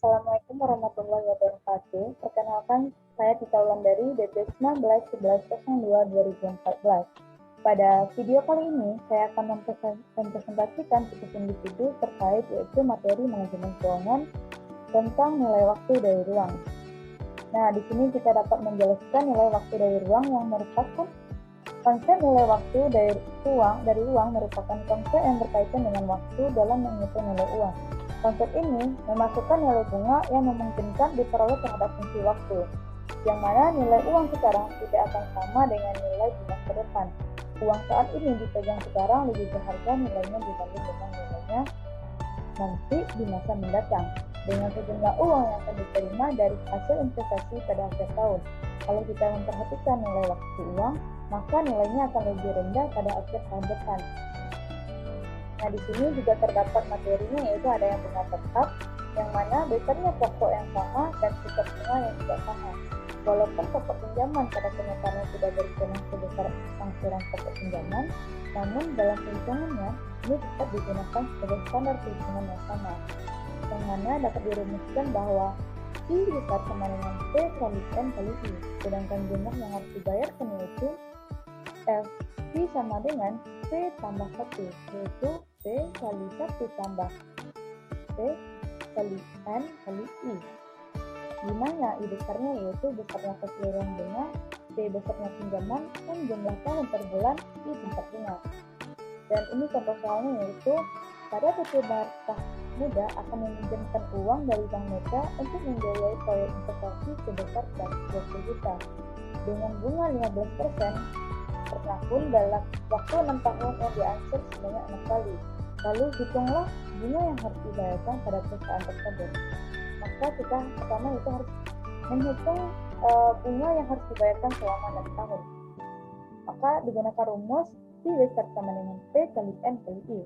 Assalamualaikum warahmatullahi wabarakatuh. Perkenalkan, saya Tita Wulandari, DP 19-11-02-2014. Pada video kali ini, saya akan mempresentasikan tips individu terkait yaitu materi manajemen keuangan tentang nilai waktu dari ruang. Nah, di sini kita dapat menjelaskan nilai waktu dari ruang yang merupakan konsep nilai waktu dari uang merupakan konsep yang berkaitan dengan waktu dalam menghitung nilai uang. Konsep ini memasukkan nilai bunga yang memungkinkan diperoleh terhadap fungsi waktu, yang mana nilai uang sekarang tidak akan sama dengan nilai di masa depan. Uang saat ini dipegang sekarang lebih berharga nilainya dibanding dengan nilainya nanti di masa mendatang, dengan sejumlah uang yang akan diterima dari hasil investasi pada akhir tahun. Kalau kita memperhatikan nilai waktu uang, maka nilainya akan lebih rendah pada akhir tahun depan. Nah, di sini juga terdapat materinya, yaitu ada yang bunga tetap, yang mana besarnya pokok yang sama dan tingkat bunga yang tidak sama. Walaupun pokok pinjaman pada kenyataannya tidak berkurang sebesar angsuran pokok pinjaman, namun dalam perhitungannya ini tetap digunakan sebagai standar perhitungan yang sama, yang mana dapat dirumuskan bahwa I besar sama dengan P kali N kali I, sedangkan jumlah yang harus dibayarkan yaitu F I sama dengan P tambah 1, yaitu P kali 1 tambah P kali N kali I, di mana I besarnya yaitu besarnya keseluruhan bunga, P besarnya pinjaman, dan jumlah tahun per bulan I tingkat bunga. Dan ini contoh soalnya yaitu pada PT Barkah Muda akan meminjamkan uang dari Bank Mega untuk membiayai proyek investasi sebesar 120 juta dengan bunga 15% per tahun dalam waktu 6 tahun yang diangsur sebanyak 6 kali. Lalu hitunglah bunga yang harus dibayarkan pada perusahaan tersebut. Maka kita pertama itu harus menghitung bunga yang harus dibayarkan selama 6 tahun. Maka digunakan rumus I besar sama dengan P kali N kali I,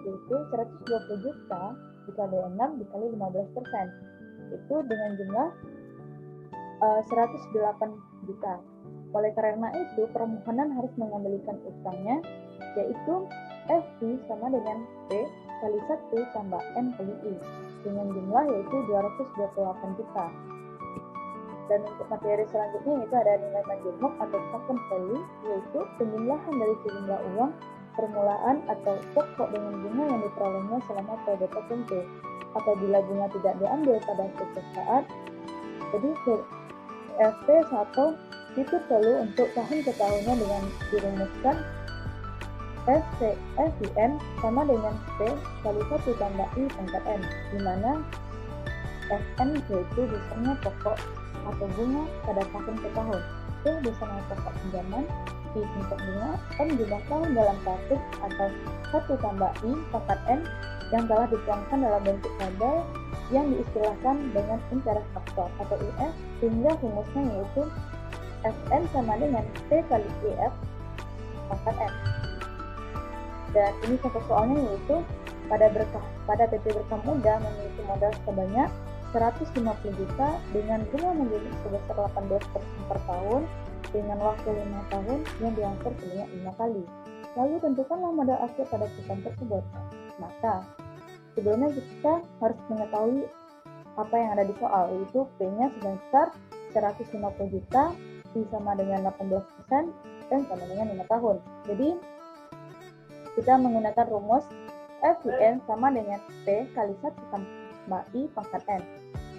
yaitu 120 juta dikali 6 dikali 15%, itu dengan jumlah 108 juta. Oleh karena itu, permohonan harus mengembalikan utangnya, yaitu FI sama dengan P kali 1 tambah N kali I, dengan jumlah yaitu 228 juta. Dan untuk materi selanjutnya yaitu ada nilai majemuk atau token value, yaitu penjumlahan dari sejumlah uang permulaan atau pokok dengan bunga yang diperolehnya selama periode tertentu. Apabila bunga tidak diambil pada setiap saat, jadi FP atau fitur value untuk tahun ke tahunnya dengan dirumuskan FIN sama dengan P kali 1 tambah I pangkat N, di mana FN yaitu besarnya pokok atau bunga pada tahun ke tahun, P besarnya pokok pinjaman, I tingkat bunga, N jumlah tahun dalam kasus atau 1 tambah I pangkat N yang telah dituangkan dalam bentuk tabel yang diistilahkan dengan interest faktor atau IF, sehingga rumusnya yaitu Fn sama dengan P kali IF pangkat N. Dan ini contoh soalnya yaitu pada PT Barkah Muda memiliki modal sebanyak 150 juta dengan bunga menjadi sebesar 18% per tahun dengan waktu 5 tahun yang diangsur sebanyak 5 kali. Lalu tentukanlah modal akhir pada perusahaan tersebut. Maka sebelumnya kita harus mengetahui apa yang ada di soal, yaitu P-nya sebesar 150 juta, I sama dengan 18% dan sama dengan 5 tahun. Jadi kita menggunakan rumus FIN sama dengan P kali 1 tambah I pangkat N,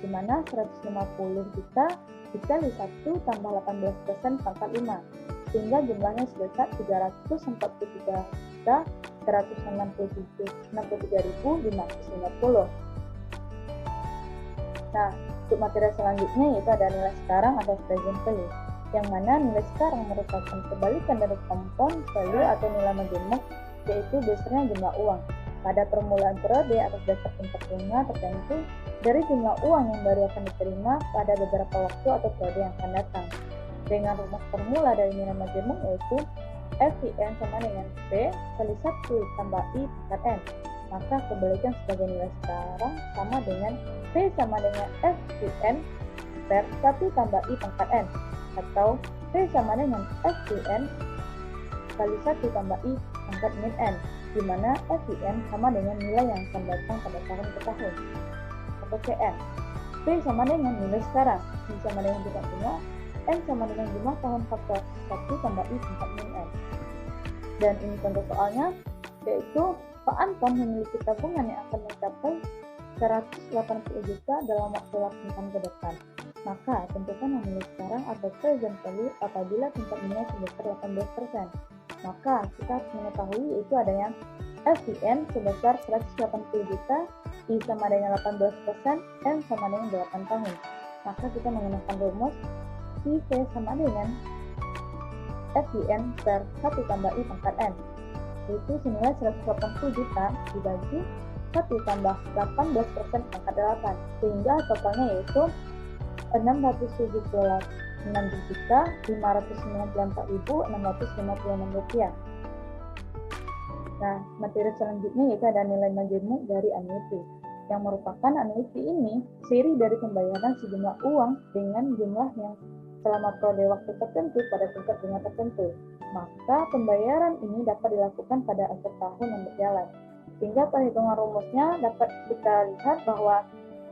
di mana 150 juta dikali 1 tambah 18% pangkat 5, sehingga jumlahnya sebesar 343.163.550. Nah, untuk materi selanjutnya yaitu ada nilai sekarang atau present value, yang mana nilai sekarang merupakan kebalikan dari compound value atau nilai majemuk, yaitu besarnya jumlah uang pada permulaan periode atas dasar tingkat bunga tertentu dari jumlah uang yang baru akan diterima pada beberapa waktu atau periode yang akan datang. Dengan rumus formula dari nilai majemuk yaitu FIN sama dengan P kali 1 tambah I pangkat N. Maka kebalikan sebagai nilai sekarang sama dengan P sama dengan FIN per 1 tambah I pangkat N, atau P sama dengan FIN kali 1 tambah I pangkat min N, di mana FIN sama dengan nilai yang akan datang pada tahun ke tahun, atau CN. P sama dengan nilai sekarang, I sama dengan tingkat bunga, N sama dengan jumlah tahun faktor 1 tambah I pangkat min N. Dan ini contoh soalnya, yaitu Pak Anton memiliki tabungan yang akan mencapai 180 juta dalam waktu 8 tahun ke depan. Maka tentukan nilai sekarang atau present value apabila tingkat bunga sebesar 18%. Maka kita harus mengetahui yaitu adanya FVN sebesar 180 juta, I sama dengan 18%, N sama dengan 8 tahun. Maka kita menggunakan rumus IV sama dengan FVN per 1 tambah I pangkat N, yaitu senilai 180 juta dibagi 1 tambah 18% pangkat 8, sehingga totalnya yaitu 676.594.656 rupiah. Nah, materi selanjutnya yaitu ada nilai majemuk dari annuity, yang merupakan annuity ini seri dari pembayaran sejumlah uang dengan jumlah yang selama periode waktu tertentu pada tingkat bunga tertentu. Maka pembayaran ini dapat dilakukan pada akhir tahun yang berjalan. Sehingga perhitungan rumusnya dapat kita lihat bahwa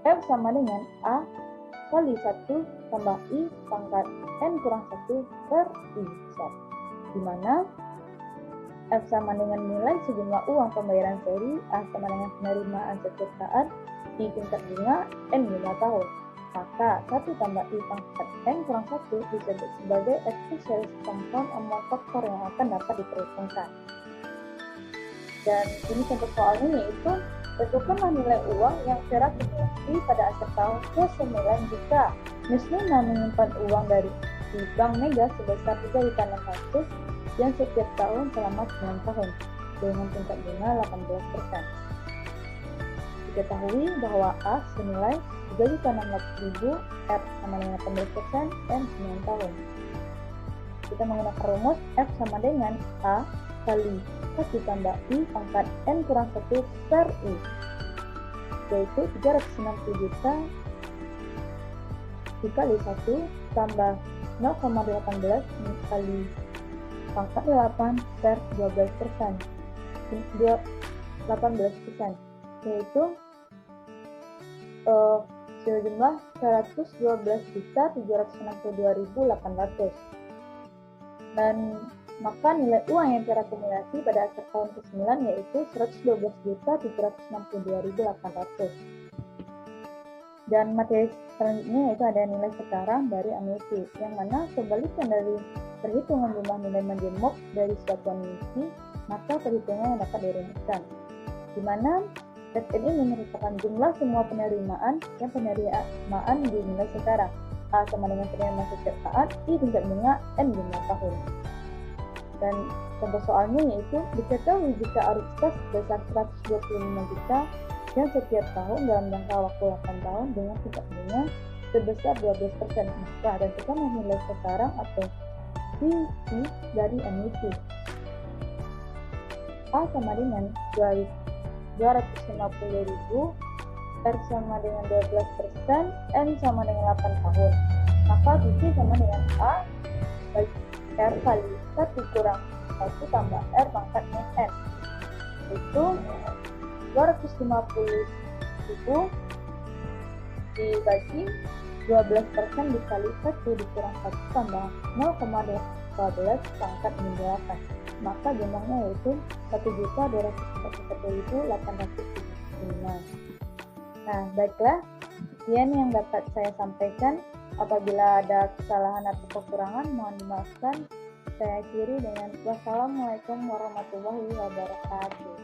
F sama dengan A kali 1 tambah I pangkat N kurang 1 per I besar, di mana F sama dengan nilai sejumlah uang pembayaran seri, A sama dengan penerimaan setiap saat, I tingkat bunga, N jumlah tahun. Maka 1 tambah I pangkat N kurang 1 disebut sebagai excess compound amount faktor yang akan dapat diperhitungkan. Dan ini contoh soalnya yaitu tentukanlah nilai uang yang secara kumulasi pada akhir tahun senilai jika Mislina menyimpan uang dari di Bank Mega sebesar 3.600.000 dan setiap tahun selama 9 tahun dengan tingkat bunga 18%. Diketahui bahwa A senilai 3.600.000, R sama dengan 18%, N 9 tahun. Kita menggunakan rumus F sama dengan A kali 1 tambah I pangkat N kurang 1 per I, yaitu 360 juta dikali 1 tambah 0,18 kali pangkat 8 per 12%, 18%, yaitu sejumlah 112.762.800. Dan maka nilai uang yang terakumulasi pada akhir tahun ke-9 yaitu 112.762.800. Dan materi selanjutnya yaitu ada nilai sekarang dari annuity, yang mana kebalikan dari perhitungan jumlah nilai majemuk dari suatu annuity, maka perhitungan yang dapat dirumuskan, di mana SN ini merupakan jumlah semua penerimaan yang penerimaan di nilai sekarang, A sama dengan penerimaan setiap saat, I tingkat bunga, N jumlah tahun. Dan contoh soalnya yaitu diketahui jika arus kas sebesar 125 juta dan setiap tahun dalam jangka waktu 8 tahun dengan tingkat bunga sebesar 12%, maka tentukan nilai sekarang atau CV dari annuity. A sama dengan 250.000, R sama dengan 12%, N sama dengan 8 tahun. Maka CV sama dengan A bagi R kali 1 kurang 1 tambah R pangkat min N, itu 250.000 dibagi 12% dikali 1 dikurang 1 tambah 0,12 pangkat min 8, maka jumlahnya yaitu 1.241.875. Nah, baiklah, sekian yang dapat saya sampaikan. Apabila ada kesalahan atau kekurangan, mohon dimaafkan. Saya akhiri dengan wassalamualaikum warahmatullahi wabarakatuh.